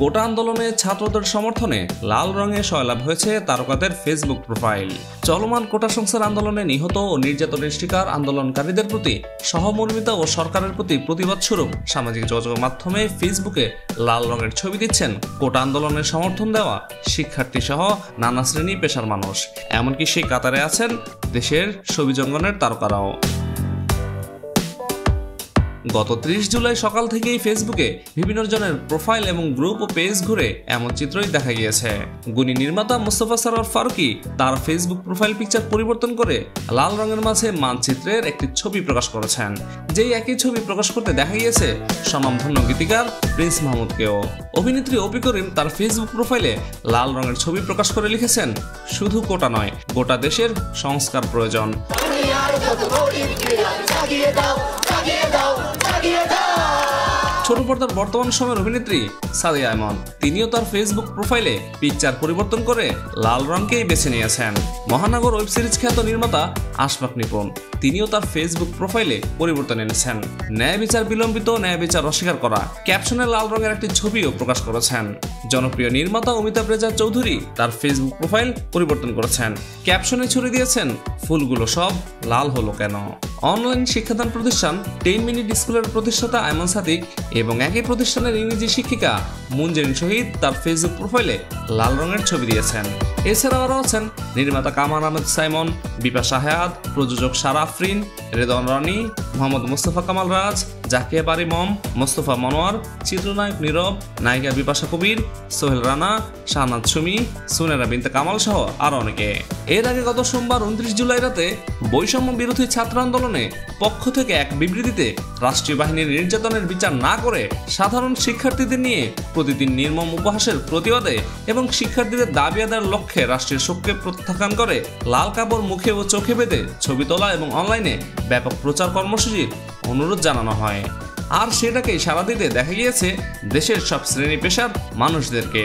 কোটা আন্দোলনে ছাত্রদের সমর্থনে লাল রঙে সয়লাভ হয়েছে তারকাদের ফেসবুক প্রোফাইল। চলমান কোটা সংস্কার আন্দোলনে নিহত ও নির্যাতনের শিকার আন্দোলনকারীদের প্রতি সহমর্মিতা ও সরকারের প্রতি প্রতিবাদ স্বরূপ সামাজিক যোগাযোগ মাধ্যমে ফেসবুকে লাল রঙের ছবি দিচ্ছেন কোটা আন্দোলনের সমর্থন দেওয়া শিক্ষার্থী সহ নানা শ্রেণী পেশার মানুষ। এমনকি সেই কাতারে আছেন দেশের ছবি জঙ্গনের তারকারাও। গত 30 জুলাই সকাল থেকেই ফেসবুকে বিভিন্ন জনের প্রোফাইল এবং গ্রুপ ও পেজ ঘুরে এমন চিত্রই দেখা গিয়েছে। গুণী নির্মাতা মোস্তফা সরোয়ার ফারুকী তার ফেসবুক প্রোফাইল পিকচার পরিবর্তন করে লাল রঙের মাঝে মানচিত্রের একটি ছবি প্রকাশ করেছেন। যেই একই ছবি প্রকাশ করতে দেখা গিয়েছে স্বনামধন্য গীতিকার প্রিন্স মাহমুদকেও। অভিনেত্রী অপি করিম তার ফেসবুক প্রোফাইলে লাল রঙের ছবি প্রকাশ করে লিখেছেন, শুধু কোটা নয়, গোটা দেশের সংস্কার প্রয়োজন। ছোট পর্দার বর্তমান সময়ের অভিনেত্রী সাদিয়া ইমন তিনিও তার ফেসবুক প্রোফাইলে পিকচার পরিবর্তন করে লাল রঙকেই বেছে নিয়েছেন। মহানগর ওয়েব সিরিজ খ্যাত নির্মাতা আশফাক নিপুণ তিনিও তার ফেসবুক প্রোফাইলে পরিবর্তন এনেছেন। ন্যায় বিচার বিলম্বিত, ন্যায় বিচার অস্বীকার করা ক্যাপশনে লাল রঙের একটি ছবিও প্রকাশ করেছেন। জনপ্রিয় নির্মাতা অমিতাভ রেজা চৌধুরী তার ফেসবুক প্রোফাইল পরিবর্তন করেছেন। ক্যাপশনে ছড়িয়ে দিয়েছেন, ফুলগুলো সব লাল হলো কেন। অনলাইন শিক্ষাদান প্রতিষ্ঠান 10 মিনিট স্কুলের প্রতিষ্ঠাতা আয়মান সাদিক এবং একই প্রতিষ্ঠানের ইংরেজি শিক্ষিকা মুনজেরিন শহীদ তার ফেসবুক প্রোফাইলে লাল রঙের ছবি দিয়েছেন। এছাড়াও আরও আছেন নির্মাতা কামাল আহমেদ সাইমন, বিপাশা হায়াত, প্রযোজক সারা আফরিন, রেদওয়ান রানী, মোহাম্মদ মোস্তফা কামাল রাজ, জাকিয়া বারি মম, মোস্তফা মনোয়ার, চিত্রনায়ক নীরব, নায়িকা বিপাশা কবির, সোহেল রানা, শাহনাজ সুমি, সুনেরা বিনতে কামাল সহ আরও অনেকে। এর আগে গত সোমবার 29 জুলাই রাতে বৈষম্য বিরোধী ছাত্র আন্দোলনে পক্ষ থেকে এক বিবৃতিতে রাষ্ট্রীয় বাহিনীর নির্যাতনের বিচার না করে সাধারণ শিক্ষার্থীদের নিয়ে প্রতিদিন নির্মম উপহাসের প্রতিবাদে এবং শিক্ষার্থীদের দাবি আদায়ের লক্ষ্যে রাষ্ট্রীয় শোককে প্রত্যাখ্যান করে লাল কাপড় মুখে ও চোখে বেঁধে ছবি তোলা এবং অনলাইনে ব্যাপক প্রচার কর্মসূচির অনুরোধ জানানো হয়। আর সেটাকেই সাড়া দিতে দেখা গিয়েছে দেশের সব শ্রেণী পেশার মানুষদেরকে।